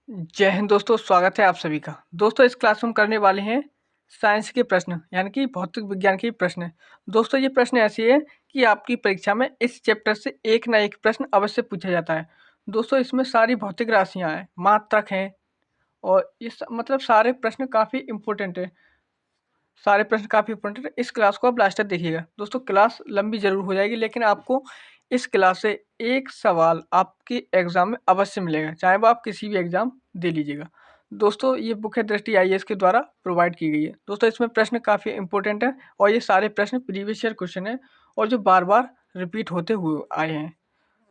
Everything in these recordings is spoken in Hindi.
जय हिंद दोस्तों, स्वागत है आप सभी का। दोस्तों इस क्लास में हम करने वाले हैं साइंस के प्रश्न यानी कि भौतिक विज्ञान के प्रश्न। दोस्तों ये प्रश्न ऐसी है कि आपकी परीक्षा में इस चैप्टर से एक ना एक प्रश्न अवश्य पूछा जाता है। दोस्तों इसमें सारी भौतिक राशियां हैं, मात्रक हैं और मतलब सारे प्रश्न काफ़ी इंपॉर्टेंट है। सारे प्रश्न काफ़ी इंपॉर्टेंट है। इस क्लास को आप लास्ट तक देखिएगा। दोस्तों क्लास लंबी जरूर हो जाएगी लेकिन आपको इस क्लास से एक सवाल आपके एग्जाम में अवश्य मिलेगा, चाहे वो आप किसी भी एग्जाम दे लीजिएगा। दोस्तों ये बुक है दृष्टि आईएएस के द्वारा प्रोवाइड की गई है। दोस्तों इसमें प्रश्न काफ़ी इंपॉर्टेंट है और ये सारे प्रश्न प्रीवियस ईयर क्वेश्चन है और जो बार बार रिपीट होते हुए आए हैं।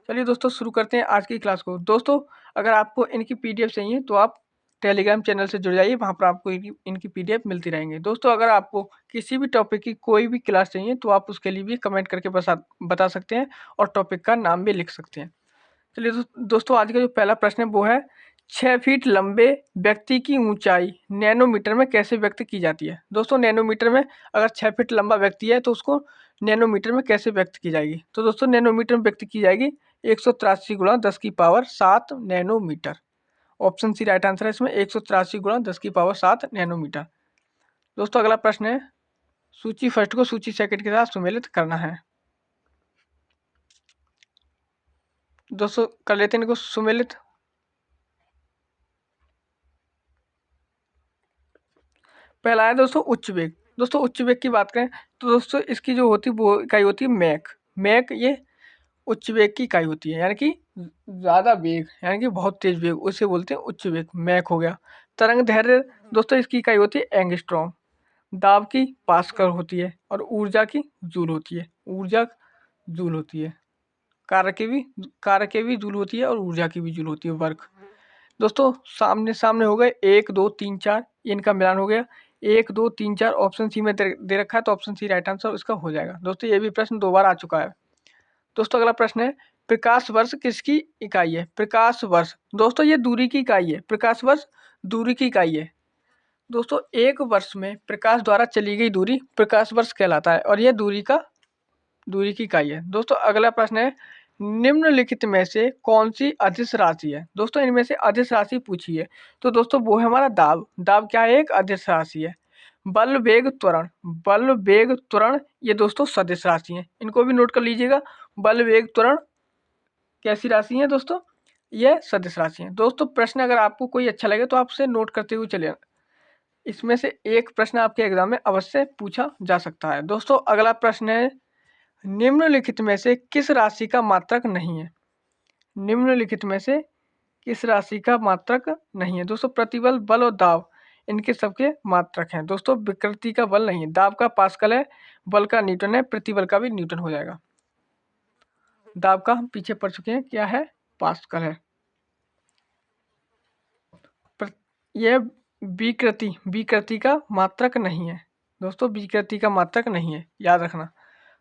चलिए दोस्तों शुरू करते हैं आज की क्लास को। दोस्तों अगर आपको इनकी पीडीएफ चाहिए तो आप टेलीग्राम चैनल से जुड़ जाइए, वहाँ पर आपको इनकी पीडीएफ मिलती रहेंगे। दोस्तों अगर आपको किसी भी टॉपिक की कोई भी क्लास चाहिए तो आप उसके लिए भी कमेंट करके बता सकते हैं और टॉपिक का नाम भी लिख सकते हैं। चलिए दोस्तों आज का जो पहला प्रश्न है वो है 6 फीट लंबे व्यक्ति की ऊंचाई नैनोमीटर में कैसे व्यक्त की जाती है। दोस्तों नैनोमीटर में अगर 6 फीट लंबा व्यक्ति है तो उसको नैनोमीटर में कैसे व्यक्त की जाएगी। तो दोस्तों नैनोमीटर में व्यक्त की जाएगी 183 × 10⁻7 nanometre. Option C right answer है इसमें, 183 × 10⁻7 नैनोमीटर। दोस्तों अगला प्रश्न है सूची फर्स्ट को सूची सेकंड के साथ सुमेलित करना है। दोस्तों कर लेते हैं इनको सुमेलित। पहला है दोस्तों उच्च वेग। दोस्तों उच्च वेग की बात करें तो दोस्तों इसकी जो होती है वो इकाई होती है मैक। मैक ये उच्च वेग की इकाई होती है, यानी कि ज़्यादा वेग यानी कि बहुत तेज वेग, उसे बोलते हैं उच्च वेग, मैक हो गया। तरंग दैर्ध्य दोस्तों इसकी इकाई होती है एंगस्ट्रॉम। दाब की पास्कल होती है और ऊर्जा की जूल होती है। ऊर्जा जूल होती है। कार्य की भी जूल होती है और ऊर्जा की भी जूल होती है, वर्क। दोस्तों सामने सामने हो गए 1 2 3 4, इनका मिलान हो गया 1 2 3 4। ऑप्शन सी में दे रखा है तो ऑप्शन सी राइट आंसर इसका हो जाएगा। दोस्तों ये भी प्रश्न 2 बार आ चुका है। दोस्तों अगला प्रश्न है प्रकाश वर्ष किसकी इकाई है। प्रकाश वर्ष दोस्तों ये दूरी की इकाई है। प्रकाश वर्ष दूरी की इकाई है। दोस्तों एक वर्ष में प्रकाश द्वारा चली गई दूरी प्रकाश वर्ष कहलाता है और यह दूरी की इकाई है। दोस्तों अगला प्रश्न है निम्नलिखित में से कौन सी अदिश राशि है। दोस्तों इनमें से अदिश राशि पूछी है तो दोस्तों वो है हमारा दाब। दाब क्या है, एक अदिश राशि है। बल वेग त्वरण, बल वेग त्वरण ये दोस्तों सदिश राशि है, इनको भी नोट कर लीजिएगा। बल वेग त्वरण कैसी राशि है दोस्तों, यह सदिश राशि है। दोस्तों प्रश्न अगर आपको कोई अच्छा लगे तो आप उसे नोट करते हुए चले, इसमें से एक प्रश्न आपके एग्जाम में अवश्य पूछा जा सकता है। दोस्तों अगला प्रश्न है निम्नलिखित में से किस राशि का मात्रक नहीं है। निम्नलिखित में से किस राशि का मात्रक नहीं है। दोस्तों प्रतिबल, बल और दाब इनके सबके मात्रक हैं। दोस्तों विकृति का बल नहीं है, दाब का पास्कल है, बल का न्यूटन है, प्रतिबल का भी न्यूटन हो जाएगा। दाब का हम पीछे पढ़ चुके हैं, क्या है, पास्कल है। यह विकृति का मात्रक नहीं है। दोस्तों विकृति का मात्रक नहीं है, याद रखना।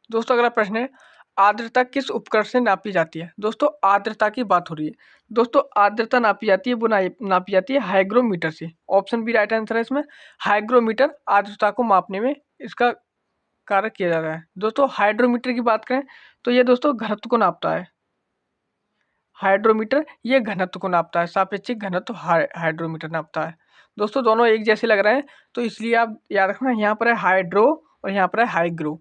दोस्तों अगला प्रश्न है आर्द्रता किस उपकरण से नापी जाती है। दोस्तों आर्द्रता की बात हो रही है। दोस्तों आर्द्रता नापी जाती है, वो नापी जाती है हाइग्रोमीटर से। ऑप्शन बी राइट आंसर है इसमें, हाइग्रोमीटर आर्द्रता को मापने में इसका कार्य किया जा रहा है। दोस्तों हाइड्रोमीटर की बात करें तो ये दोस्तों घनत्व को नापता है। हाइड्रोमीटर ये घनत्व को नापता है, सापेक्षिक घनत्व हाइड्रोमीटर नापता है। दोस्तों दोनों एक जैसे लग रहे हैं तो इसलिए आप याद रखना, यहाँ पर है हाइड्रो और यहाँ पर है हाइग्रो।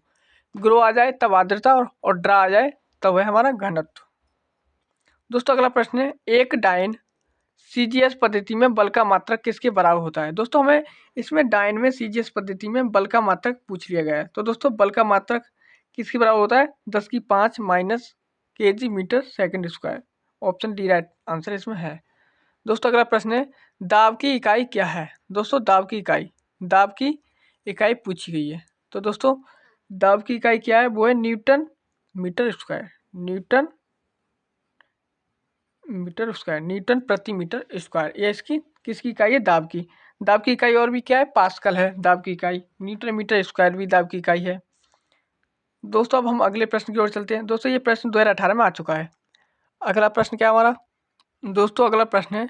ग्रो आ जाए तब आर्द्रता और ड्रा आ जाए तब है हमारा घनत्व। दोस्तों अगला प्रश्न है एक डायन सीजीएस पद्धति में बल का मात्रक किसके बराबर होता है। दोस्तों हमें इसमें डायन में सीजीएस पद्धति में बल का मात्रक पूछ लिया गया है। तो दोस्तों बल का मात्रक किसके बराबर होता है, 10⁵ minus kg metre second square. Option D right answer इसमें है। दोस्तों अगला प्रश्न है दाब की इकाई क्या है। दोस्तों दाब की इकाई पूछी गई है। तो दोस्तों दाब की इकाई क्या है, वो है newton metre square. Newton metre square, newton प्रति मीटर स्क्वायर, ये इसकी किसकी इकाई है, दाब की। दाब की इकाई और भी क्या है, पास्कल है दाब की इकाई। न्यूटन मीटर स्क्वायर भी दाब की इकाई है। दोस्तों अब हम अगले प्रश्न की ओर चलते हैं। दोस्तों ये प्रश्न 2018 में आ चुका है। अगला प्रश्न क्या हमारा, दोस्तों अगला प्रश्न है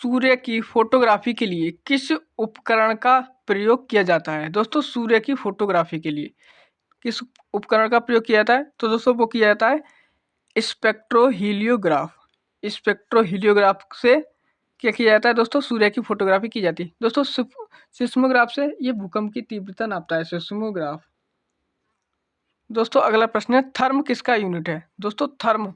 सूर्य की फोटोग्राफी के लिए किस उपकरण का प्रयोग किया जाता है। दोस्तों सूर्य की फोटोग्राफी के लिए किस उपकरण का प्रयोग किया जाता है। तो दोस्तों वो किया जाता है स्पेक्ट्रोहीलियोग्राफ। स्पेक्ट्रोहीलियोग्राफ से क्या किया जाता है दोस्तों? सूर्य की फोटोग्राफी की जाती है। दोस्तों सिस्मोग्राफ से ये भूकंप की तीव्रता नापता है, सिस्मोग्राफ। दोस्तों अगला प्रश्न है, थर्म किसका यूनिट है? दोस्तों थर्म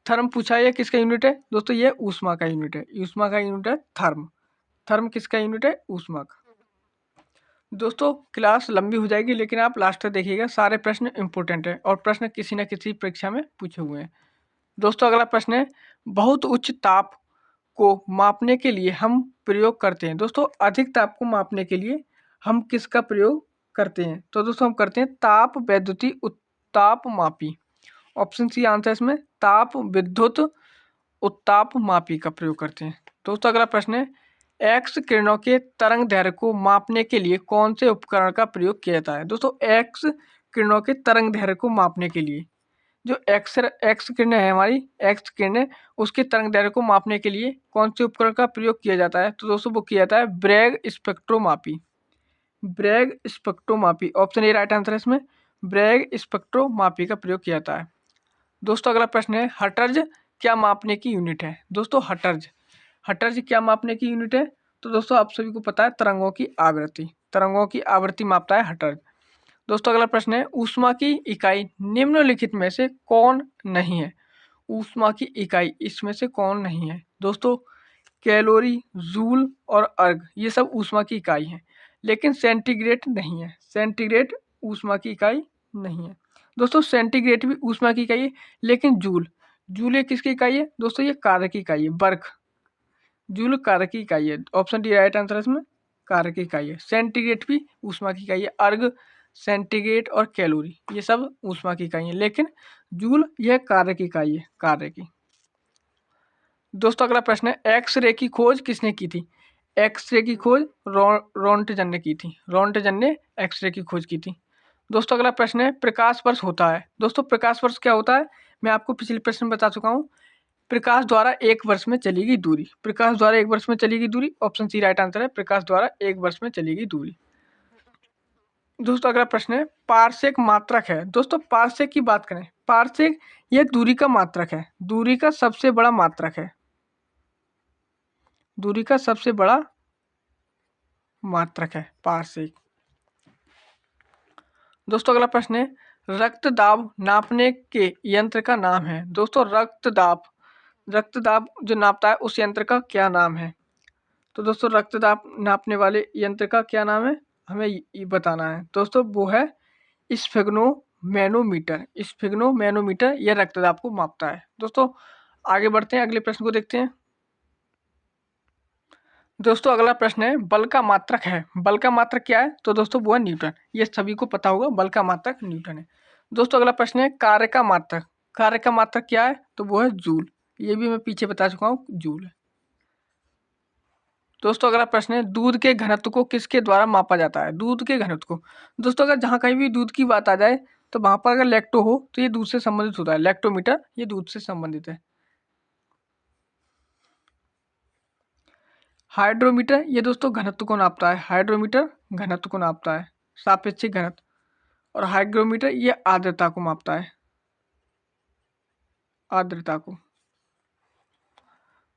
थर्म पूछा है, किसका यूनिट है? दोस्तों ये ऊष्मा का यूनिट है, ऊष्मा का यूनिट है थर्म। थर्म किसका यूनिट है? ऊष्मा का। दोस्तों क्लास लंबी हो जाएगी, लेकिन आप लास्ट तक देखिएगा, सारे प्रश्न इंपॉर्टेंट है और प्रश्न किसी न किसी परीक्षा में पूछे हुए हैं। दोस्तों अगला प्रश्न है, बहुत उच्च ताप को मापने के लिए हम प्रयोग करते हैं। दोस्तों अधिक ताप को मापने के लिए हम किसका प्रयोग करते हैं? तो दोस्तों हम करते हैं ताप वैद्युति उत्ताप मापी। ऑप्शन सी आंसर इसमें, ताप विद्युत उत्ताप मापी का प्रयोग करते हैं। दोस्तों अगला प्रश्न है, एक्स किरणों के तरंग दैर्घ्य को मापने के लिए कौन से उपकरण का प्रयोग किया जाता है? दोस्तों एक्स किरणों के तरंग दैर्घ्य को मापने के लिए जो एक्स किरणें है हमारी, एक्स किरणें, उसके तरंग दैर्घ्य को मापने के लिए कौन से उपकरण का प्रयोग किया जाता है? तो दोस्तों वो किया जाता है ब्रैग स्पेक्ट्रोमापी। ब्रैग स्पेक्ट्रोमापी, ऑप्शन ए राइट आंसर है इसमें, ब्रैग स्पेक्ट्रोमापी का प्रयोग किया जाता है। दोस्तों अगला प्रश्न है, हर्ट्ज क्या मापने की यूनिट है? दोस्तों हर्ट्ज क्या मापने की यूनिट है? तो दोस्तों आप सभी को पता है, तरंगों की आवृत्ति, तरंगों की आवृत्ति मापता है हर्ट्ज। दोस्तों अगला प्रश्न है, ऊष्मा की इकाई निम्नलिखित में से कौन नहीं है? ऊष्मा की इकाई इसमें से कौन नहीं है? दोस्तों कैलोरी, जूल और अर्ग ये सब ऊष्मा की इकाई हैं, लेकिन सेंटीग्रेड नहीं है। सेंटीग्रेड ऊष्मा की इकाई नहीं है। दोस्तों सेंटीग्रेड भी ऊष्मा की इकाई है, लेकिन जूल ये किसकी इकाई है? दोस्तों ये कार्य की इकाई है, वर्क। जूल कार्य की इकाई है, ऑप्शन डी राइट आंसर है इसमें, कार्य की इकाई है। सेंटीग्रेड भी ऊष्मा की इकाई है, अर्ग, सेंटीग्रेड और कैलोरी ये सब ऊष्मा की इकाई है, लेकिन जूल यह कार्य की इकाई है, कार्य की। दोस्तों अगला प्रश्न है, एक्सरे की खोज किसने की थी? एक्सरे की खोज रोंटजन ने की थी, रोंटजन ने एक्सरे की खोज की थी। दोस्तों अगला प्रश्न है, प्रकाश वर्ष होता है। दोस्तों प्रकाश वर्ष क्या होता है? मैं आपको पिछले प्रश्न में बता चुका हूँ, प्रकाश द्वारा एक वर्ष में चली गई दूरी। प्रकाश द्वारा एक वर्ष में चली गई दूरी, ऑप्शन सी राइट आंसर है, प्रकाश द्वारा एक वर्ष में चली गई दूरी। दोस्तों अगला प्रश्न है, पारसेक मात्रक है। दोस्तों पारसेक की बात करें, पारसेक यह दूरी का मात्रक है, दूरी का सबसे बड़ा मात्रक है, दूरी का सबसे बड़ा मात्रक है पारसेक। दोस्तों अगला प्रश्न है, रक्त दाब नापने के यंत्र का नाम है। दोस्तों रक्त दाब जो नापता है उस यंत्र का क्या नाम है? तो दोस्तों रक्त दाब नापने वाले यंत्र का क्या नाम है, हमें ये बताना है। दोस्तों वो है स्फिग्नोमैनोमीटर। स्फिग्नोमैनोमीटर यह रक्तदाब को मापता है। दोस्तों आगे बढ़ते हैं, अगले प्रश्न को देखते हैं। दोस्तों अगला प्रश्न है, बल का मात्रक है। बल का मात्रक क्या है? तो दोस्तों वो है न्यूटन। ये सभी को पता होगा, बल का मात्रक न्यूटन है। दोस्तों अगला प्रश्न है, कार्य का मात्रक। कार्य का मात्रक क्या है? तो वो है जूल। ये भी मैं पीछे बता चुका हूँ, जूल है। दोस्तों अगला प्रश्न है, दूध के घनत्व को किसके द्वारा मापा जाता है? दूध के घनत्व को, दोस्तों अगर जहाँ कहीं भी दूध की बात आ जाए तो वहाँ पर अगर लैक्टो हो तो ये दूध से संबंधित होता है, लैक्टोमीटर ये दूध से संबंधित है। हाइड्रोमीटर ये दोस्तों घनत्व को नापता है, हाइड्रोमीटर घनत्व को नापता है, सापेक्षिक घनत्व। और हाइग्रोमीटर ये आर्द्रता को मापता है, आर्द्रता को।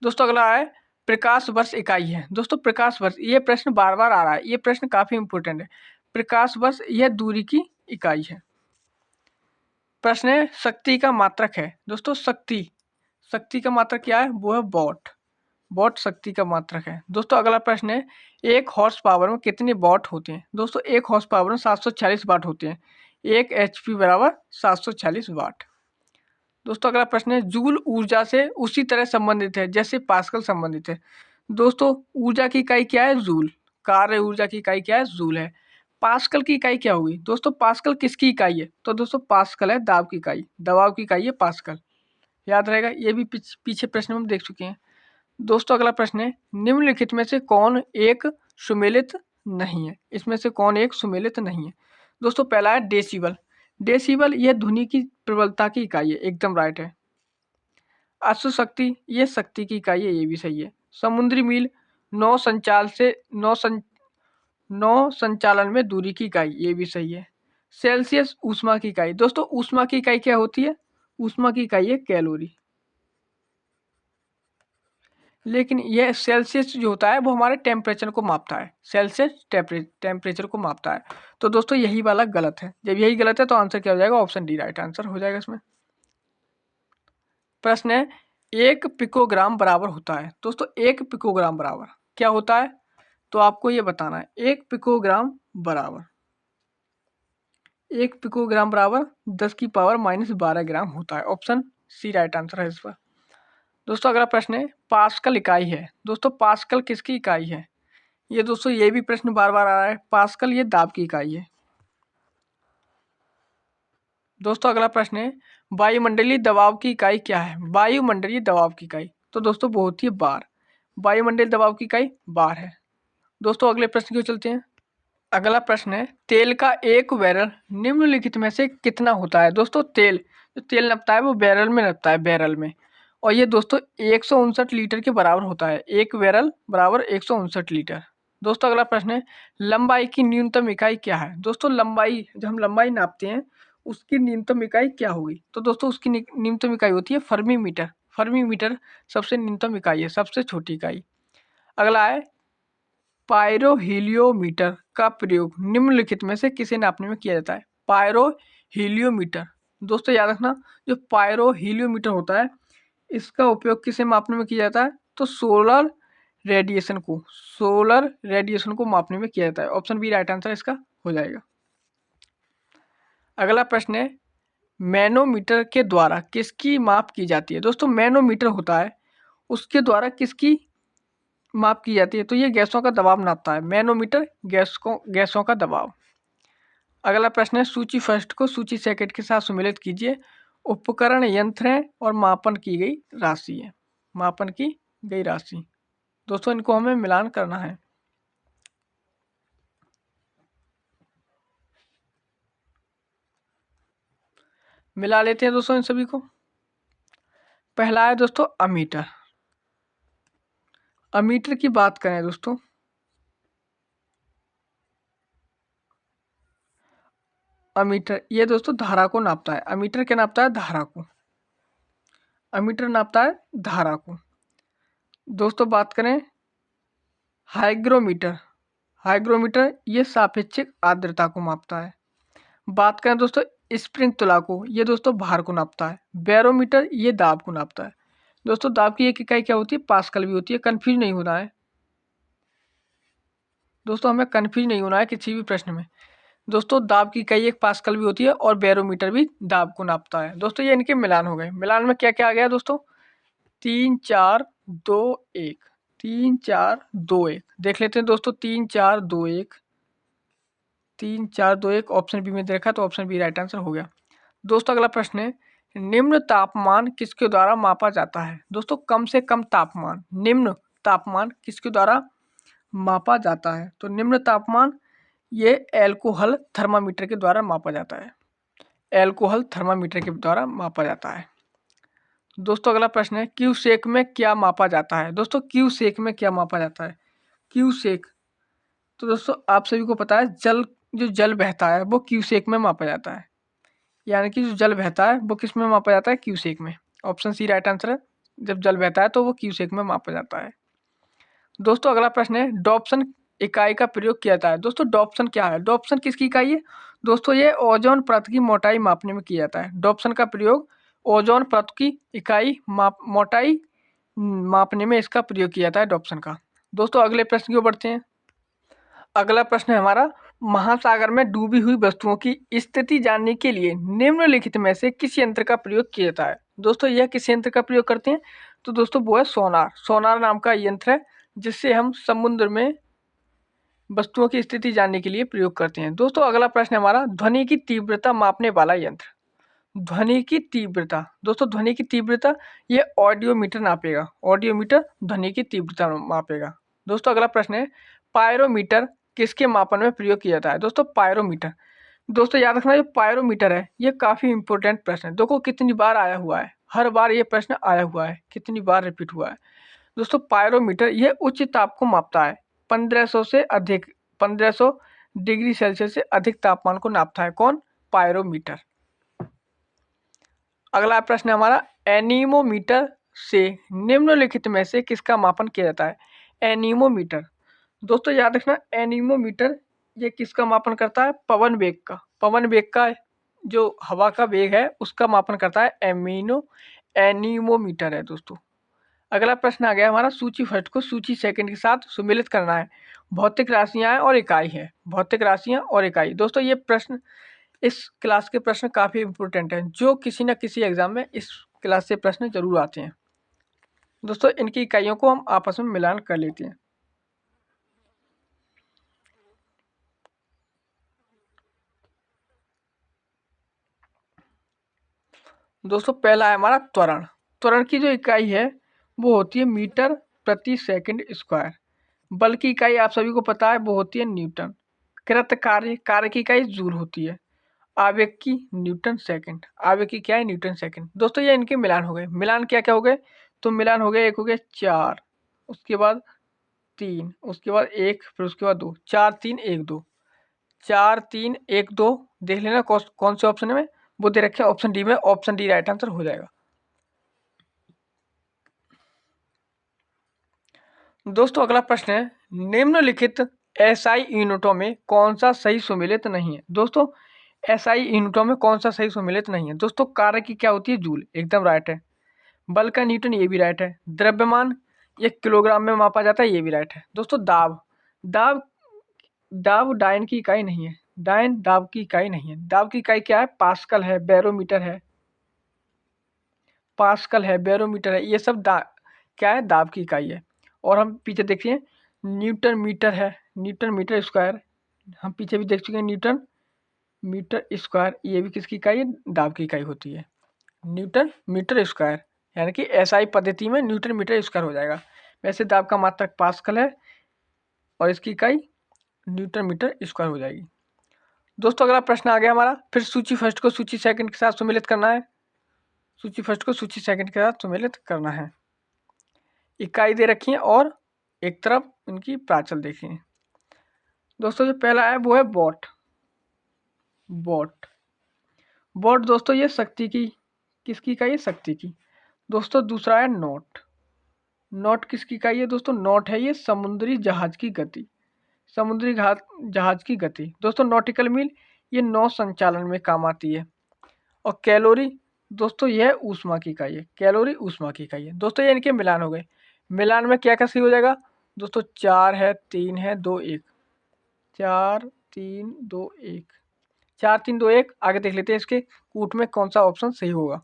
दोस्तों अगला है, प्रकाश वर्ष इकाई है। दोस्तों प्रकाश वर्ष, ये प्रश्न बार बार आ रहा है, ये प्रश्न काफी इंपोर्टेंट है। प्रकाश वर्ष यह दूरी की इकाई है। प्रश्न है, शक्ति का मात्रक है। दोस्तों शक्ति का मात्रक क्या है? वो है वॉट। वॉट शक्ति का मात्रक है। दोस्तों अगला प्रश्न है, एक हॉर्स पावर में कितने वॉट होते हैं? दोस्तों एक हॉर्स पावर में 746 वाट होते हैं। एक एचपी बराबर 746 वाट। दोस्तों अगला प्रश्न है, जूल ऊर्जा से उसी तरह संबंधित है जैसे पास्कल संबंधित है। दोस्तों ऊर्जा की इकाई क्या है? जूल। कार्य ऊर्जा की इकाई क्या है? जूल है। पास्कल की इकाई क्या हुई? दोस्तों पास्कल किसकी इकाई है? तो दोस्तों पास्कल है दाब की इकाई, दबाव की इकाई है पास्कल। याद रहेगा, ये भी पीछे प्रश्न में हम देख चुके हैं। दोस्तों अगला प्रश्न है, निम्नलिखित में से कौन एक सुमेलित नहीं है? इसमें से कौन एक सुमेलित नहीं है? दोस्तों पहला है डेसिबल। डेसिबल यह ध्वनि की प्रबलता की इकाई है, एकदम राइट है। अश्वशक्ति ये शक्ति की इकाई है, ये भी सही है। समुद्री मील नौ संचालन में दूरी की इकाई, ये भी सही है। सेल्सियस ऊष्मा की इकाई। दोस्तों ऊष्मा की इकाई क्या होती है? ऊष्मा की इकाई है कैलोरी। लेकिन यह सेल्सियस जो होता है वो हमारे टेम्परेचर को मापता है, सेल्सियस टेम्परेचर को मापता है। तो दोस्तों यही वाला गलत है। जब यही गलत है तो आंसर क्या हो जाएगा? ऑप्शन डी राइट आंसर हो जाएगा इसमें। प्रश्न है 1 पिकोग्राम बराबर होता है। दोस्तों 1 पिकोग्राम बराबर क्या होता है? तो आपको ये बताना है 1 पिकोग्राम बराबर 1 पिकोग्राम बराबर 10⁻⁻12 ग्राम होता है। ऑप्शन सी राइट आंसर है इस पर। दोस्तों अगला प्रश्न है पास्कल इकाई है। दोस्तों पास्कल किसकी इकाई है? ये दोस्तों ये भी प्रश्न बार बार आ रहा है। पास्कल ये दाब की इकाई है। दोस्तों अगला प्रश्न है वायुमंडलीय दबाव की इकाई क्या है? वायुमंडलीय दबाव की इकाई तो दोस्तों बहुत ही बार, वायुमंडलीय दबाव की इकाई बार है। दोस्तों अगले प्रश्न की ओर चलते हैं। अगला प्रश्न है तेल का एक बैरल निम्नलिखित में से कितना होता है? दोस्तों तेल जो तेल नपता है वो बैरल में नपता है, बैरल में। और ये दोस्तों 159 लीटर के बराबर होता है। एक बैरल बराबर 159 लीटर। दोस्तों अगला प्रश्न है लंबाई की न्यूनतम इकाई क्या है? दोस्तों लंबाई, जब हम लंबाई नापते हैं उसकी न्यूनतम इकाई क्या होगी? तो दोस्तों उसकी न्यूनतम इकाई होती है फर्मी मीटर। फर्मी मीटर सबसे न्यूनतम इकाई है, सबसे छोटी इकाई। अगला है पायरोहीलियोमीटर का प्रयोग निम्नलिखित में से किसे नापने में किया जाता है? पायरोहीलियोमीटर। दोस्तों याद रखना जो पायरोहीलियोमीटर होता है इसका उपयोग किसे मापने में किया जाता है? तो सोलर रेडिएशन को मापने में किया जाता है। ऑप्शन बी राइट आंसर इसका हो जाएगा। अगला प्रश्न है मैनोमीटर के द्वारा किसकी माप की जाती है? दोस्तों मैनोमीटर होता है उसके द्वारा किसकी माप की जाती है? तो ये गैसों का दबाव नापता है। मैनोमीटर गैसों का दबाव। अगला प्रश्न है सूची फर्स्ट को सूची सेकंड के साथ सुमेलित कीजिए। उपकरण यंत्र है और मापन की गई राशि है, मापन की गई राशि। दोस्तों इनको हमें मिलान करना है। मिला लेते हैं दोस्तों इन सभी को। पहला है दोस्तों अमीटर। अमीटर की बात करें दोस्तों, अमीटर ये दोस्तों धारा को नापता है। अमीटर क्या नापता है? धारा को। अमीटर नापता है धारा को। दोस्तों बात करें हाइग्रोमीटर। हाइग्रोमीटर ये सापेक्षिक आर्द्रता को मापता है। बात करें दोस्तों स्प्रिंग तुला को, ये दोस्तों भार को नापता है। बैरोमीटर ये दाब को नापता है। दोस्तों दाब की एक इकाई क्या होती है? पास्कल भी होती है। कंफ्यूज नहीं होना है दोस्तों, हमें कंफ्यूज नहीं होना है किसी भी प्रश्न में। दोस्तों दाब की इकाई एक पास्कल भी होती है और बैरोमीटर भी दाब को नापता है। दोस्तों ये इनके मिलान हो गए। मिलान में क्या क्या आ गया दोस्तों? 3 4 2 1, 3 4 2 1। देख लेते हैं दोस्तों 3 4 2 1, 3 4 2 1 ऑप्शन बी में दे रखा तो ऑप्शन बी राइट आंसर हो गया। दोस्तों अगला प्रश्न है निम्न तापमान किसके द्वारा मापा जाता है? दोस्तों कम से कम तापमान, निम्न तापमान किसके द्वारा मापा जाता है? तो निम्न तापमान ये एल्कोहल थर्मामीटर के द्वारा मापा जाता है। एल्कोहल थर्मामीटर के द्वारा मापा जाता है। दोस्तों अगला प्रश्न है क्यूसेक में क्या मापा जाता है? दोस्तों क्यूसेक में क्या मापा जाता है? क्यूसेक तो दोस्तों आप सभी को पता है जो जल बहता है वो क्यूसेक में मापा जाता है। यानी कि जो जल बहता है वो किस में मापा जाता है? क्यूसेक में। ऑप्शन सी राइट आंसर है। जब जल बहता है तो वो क्यूसेक में मापा जाता है। दोस्तों अगला प्रश्न है डॉप्सन इकाई का प्रयोग किया जाता है। दोस्तों डॉप्सन क्या है? डॉप्सन किसकी इकाई है? दोस्तों ये ओजोन परत की मोटाई मापने में किया जाता है। डॉप्सन का प्रयोग ओजोन परत की इकाई मोटाई मापने में इसका प्रयोग किया जाता है डॉप्सन का। दोस्तों अगले प्रश्न की ओर बढ़ते हैं। अगला प्रश्न है हमारा महासागर में डूबी हुई वस्तुओं की स्थिति जानने के लिए निम्नलिखित में से किस यंत्र का प्रयोग किया जाता है? दोस्तों यह किस यंत्र का प्रयोग करते हैं? तो दोस्तों वो है सोनार। सोनार नाम का यंत्र है जिससे हम समुद्र में वस्तुओं की स्थिति जानने के लिए प्रयोग करते हैं। दोस्तों अगला प्रश्न है हमारा ध्वनि की तीव्रता मापने वाला यंत्र। ध्वनि की तीव्रता, दोस्तों ध्वनि की तीव्रता ये ऑडियोमीटर नापेगा। ऑडियोमीटर ध्वनि की तीव्रता मापेगा। दोस्तों अगला प्रश्न है पायरोमीटर किसके मापन में प्रयोग किया जाता है? दोस्तों पायरोमीटर, दोस्तों याद रखना जो पायरोमीटर है ये काफी इंपॉर्टेंट प्रश्न है। देखो कितनी बार आया हुआ है, हर बार ये प्रश्न आया हुआ है, कितनी बार रिपीट हुआ है। दोस्तों पायरोमीटर ये उच्च ताप को मापता है। 1500 से अधिक, 1500 डिग्री सेल्सियस से अधिक तापमान को नापता है। कौन? पायरोमीटर। अगला प्रश्न है हमारा एनीमोमीटर से निम्नलिखित में से किसका मापन किया जाता है? एनीमोमीटर। दोस्तों याद रखना, एनीमोमीटर ये किसका मापन करता है? पवन वेग का। पवन वेग का जो हवा का वेग है उसका मापन करता है एनीमोमीटर है दोस्तों। अगला प्रश्न आ गया हमारा, सूची फर्स्ट को सूची सेकंड के साथ सुमेलित करना है। भौतिक राशियां और इकाई है। भौतिक राशियां और इकाई। दोस्तों ये प्रश्न, इस क्लास के प्रश्न काफी इंपॉर्टेंट हैं, जो किसी न किसी एग्जाम में इस क्लास से प्रश्न जरूर आते हैं। दोस्तों इनकी इकाइयों को हम आपस में मिलान कर लेते हैं। दोस्तों पहला है हमारा त्वरण। त्वरण की जो इकाई है वो होती है मीटर प्रति सेकंड स्क्वायर। बल की इकाई आप सभी को पता है वो होती है न्यूटन। कृत कार्य, कार्य की इकाई जूल होती है। आवेग की न्यूटन सेकंड। आवेग की क्या है? Newton second. दोस्तों ये इनके मिलान हो गए। मिलान क्या क्या हो गए? तो मिलान हो गए, एक हो गया 4, उसके बाद 3, उसके बाद 1, फिर उसके बाद 2। 4 3 1 2, 4 3 1 2। देख लेना कौन से ऑप्शन में वो दे रखे हैं, ऑप्शन डी में। ऑप्शन डी राइट आंसर हो जाएगा। दोस्तों अगला प्रश्न है, निम्नलिखित एसआई यूनिटों में कौन सा सही सुमेलित नहीं है? दोस्तों एसआई यूनिटों में कौन सा सही सुमेलित नहीं है? दोस्तों कार्य की क्या होती है? जूल, एकदम राइट है। बल का न्यूटन, ये भी राइट है। द्रव्यमान ये किलोग्राम में मापा जाता है, ये भी राइट है। दोस्तों दाब, दाब दाब डायन की इकाई नहीं है। डायन दाब की इकाई नहीं है। दाब की इकाई क्या है? पास्कल है, बैरोमीटर है। पास्कल है, बैरोमीटर है, ये सब क्या है? दाब की इकाई है। और हम पीछे देखिए, न्यूटन मीटर है, न्यूटन मीटर स्क्वायर। हम पीछे भी देख चुके हैं, न्यूटन मीटर स्क्वायर, ये भी किसकी इकाई है? दाब की इकाई होती है, न्यूटन मीटर स्क्वायर। यानी कि एसआई पद्धति में न्यूटन मीटर स्क्वायर हो जाएगा। वैसे दाब का मात्रक पास्कल है और इसकी इकाई न्यूटन मीटर स्क्वायर हो जाएगी। दोस्तों अगला प्रश्न आ गया हमारा, फिर सूची फर्स्ट को सूची सेकंड के साथ सम्मिलित करना है। सूची फर्स्ट को सूची सेकंड के साथ सम्मिलित करना है। इकाई दे रखी है और एक तरफ इनकी प्राचल देखिए। दोस्तों जो पहला है वो है वॉट। वॉट वॉट दोस्तों ये शक्ति की, किसकी इकाई है? शक्ति की। दोस्तों दूसरा है नॉट। नॉट किसकी इकाई है? दोस्तों नॉट है ये समुद्री जहाज की गति। समुद्री जहाज की गति। दोस्तों नॉटिकल मील ये नौ संचालन में काम आती है। और कैलोरी दोस्तों यह ऊष्मा की इकाई है। कैलोरी ऊष्मा की इकाई है। दोस्तों ये इनके मिलान हो गए। मिलान में क्या क्या सही हो जाएगा? दोस्तों 4 है, 3 है, 2 1। 4 3 2 1, 4 3 2 1। आगे देख लेते हैं इसके कूट में कौन सा ऑप्शन सही होगा।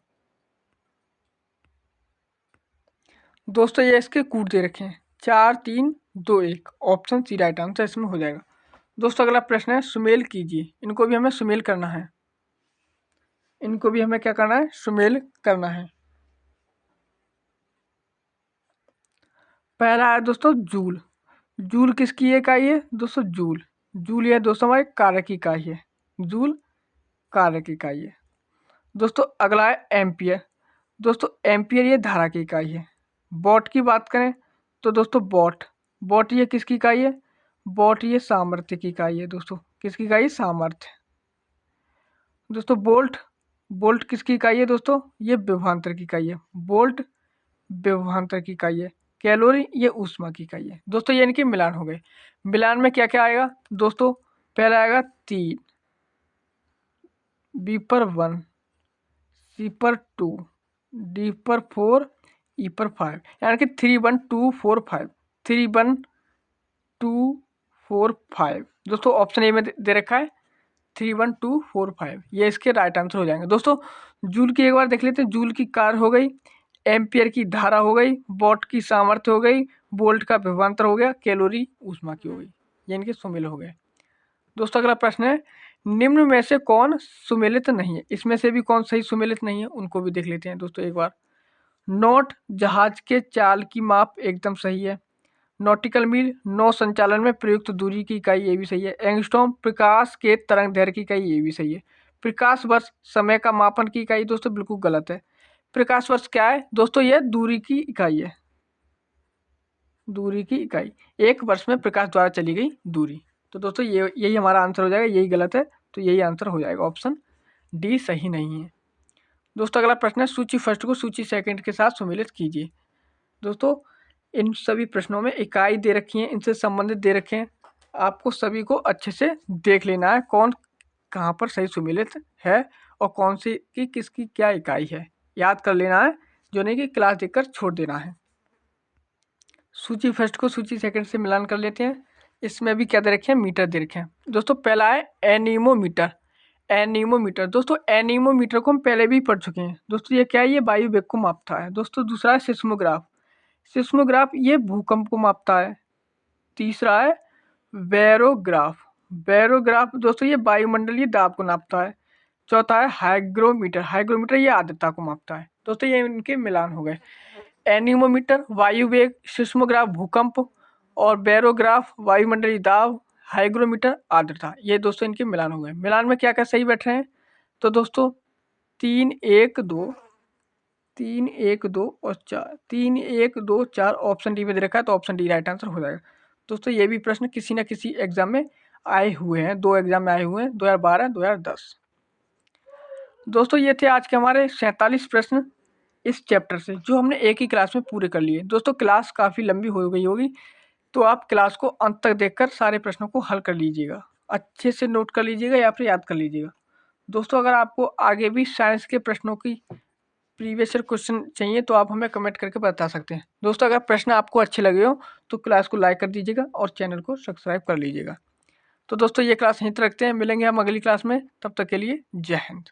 दोस्तों ये इसके कूट दे रखे हैं, 4 3 2 1। ऑप्शन सी राइट आंसर इसमें हो जाएगा। दोस्तों अगला प्रश्न है, सुमेल कीजिए। इनको भी हमें सुमेल करना है। इनको भी हमें क्या करना है? सुमेल करना है। पहला है दोस्तों जूल। जूल किसकी इकाई है? दोस्तों जूल, जूल यह दोस्तों हमारे कार्य की इकाई है। जूल कार्य की इकाई है। दोस्तों अगला है एम्पियर। दोस्तों एम्पियर ये धारा की इकाई है। वॉट की बात करें तो दोस्तों वॉट, वॉट ये किसकी इकाई है? वॉट ये सामर्थ्य की इकाई है। दोस्तों किसकी इकाई? सामर्थ्य। दोस्तों बोल्ट, बोल्ट किसकी इकाई है? दोस्तों ये विभवांतर की इकाई है। बोल्ट विभवांतर की इकाई है। कैलोरी ये ऊष्मा की इकाई है। दोस्तों ये इनके मिलान हो गए। मिलान में क्या क्या आएगा? दोस्तों पहला आएगा 3, बी पर 1, सी पर 2, डी पर 4, ई पर 5। यानी कि 3 1 2 4 5, 3 1 2 4 5। दोस्तों ऑप्शन ए में दे रखा है 3 1 2 4 5। ये इसके राइट आंसर हो जाएंगे। दोस्तों जूल की एक बार देख लेते हैं। जूल की कार्य हो गई, एम्पियर की धारा हो गई, वॉट की सामर्थ्य हो गई, वोल्ट का विभवांतर हो गया, कैलोरी ऊष्मा की हो गई। ये इनके सुमेल हो गए। दोस्तों अगला प्रश्न है, निम्न में से कौन सुमेलित नहीं है? इसमें से भी कौन सही सुमेलित नहीं है उनको भी देख लेते हैं दोस्तों एक बार। नॉट जहाज के चाल की माप एकदम सही है। नॉटिकल मील नौ संचालन में प्रयुक्त दूरी की इकाई, ये भी सही है। एंगस्ट्रॉम प्रकाश के तरंग दैर्घ्य की इकाई, ये भी सही है। प्रकाश वर्ष समय का मापन की इकाई दोस्तों बिल्कुल गलत है। प्रकाश वर्ष क्या है? दोस्तों यह दूरी की इकाई है। दूरी की इकाई, एक वर्ष में प्रकाश द्वारा चली गई दूरी। तो दोस्तों ये यही हमारा आंसर हो जाएगा। यही गलत है, तो यही आंसर हो जाएगा। ऑप्शन डी सही नहीं है। दोस्तों अगला प्रश्न है, सूची फर्स्ट को सूची सेकंड के साथ सम्मिलित कीजिए। दोस्तों इन सभी प्रश्नों में इकाई दे रखी है, इनसे संबंधित दे रखे हैं। आपको सभी को अच्छे से देख लेना है कौन कहाँ पर सही सम्मिलित है और कौन सी की किसकी क्या इकाई है, याद कर लेना है, जो नहीं कि क्लास देखकर छोड़ देना है। सूची फर्स्ट को सूची सेकंड से मिलान कर लेते हैं। इसमें भी क्या दे रखे हैं, मीटर दे रखे हैं। दोस्तों पहला है एनीमोमीटर। एनीमोमीटर दोस्तों, एनीमोमीटर को हम पहले भी पढ़ चुके हैं। दोस्तों ये क्या है, ये वायु वेग को मापता है। दोस्तों दूसरा है सिस्मोग्राफ। सिस्मोग्राफ ये भूकंप को मापता है। तीसरा है बैरोग्राफ। बैरोग्राफ दोस्तों ये वायुमंडलीय दाब को नापता है। चौथा है हाइग्रोमीटर। हाइग्रोमीटर ये आर्द्रता को मापता है। दोस्तों ये इनके मिलान हो गए। एनीमोमीटर वायु वेग, सिस्मोग्राफ भूकंप और बैरोग्राफ वायुमंडलीय दाब, हाइग्रोमीटर आर्द्रता, ये दोस्तों इनके मिलान हो गए। मिलान में क्या क्या सही बैठ रहे हैं, तो दोस्तों 3 1 2 3 1 2 और 4, 3 1 2 4 ऑप्शन डी में दे रखा है, तो ऑप्शन डी राइट आंसर हो जाएगा। दोस्तों ये भी प्रश्न किसी न किसी एग्जाम में आए हुए हैं, 2 एग्जाम में आए हुए हैं, 2012 2010। दोस्तों ये थे आज के हमारे 47 प्रश्न इस चैप्टर से, जो हमने एक ही क्लास में पूरे कर लिए। दोस्तों क्लास काफ़ी लंबी हो गई होगी, तो आप क्लास को अंत तक देखकर सारे प्रश्नों को हल कर लीजिएगा, अच्छे से नोट कर लीजिएगा या फिर याद कर लीजिएगा। दोस्तों अगर आपको आगे भी साइंस के प्रश्नों की प्रीवियस ईयर क्वेश्चन चाहिए तो आप हमें कमेंट करके बता सकते हैं। दोस्तों अगर प्रश्न आपको अच्छे लगे हो तो क्लास को लाइक कर दीजिएगा और चैनल को सब्सक्राइब कर लीजिएगा। तो दोस्तों ये क्लास यहीं तक रखते हैं, मिलेंगे हम अगली क्लास में, तब तक के लिए जय हिंद।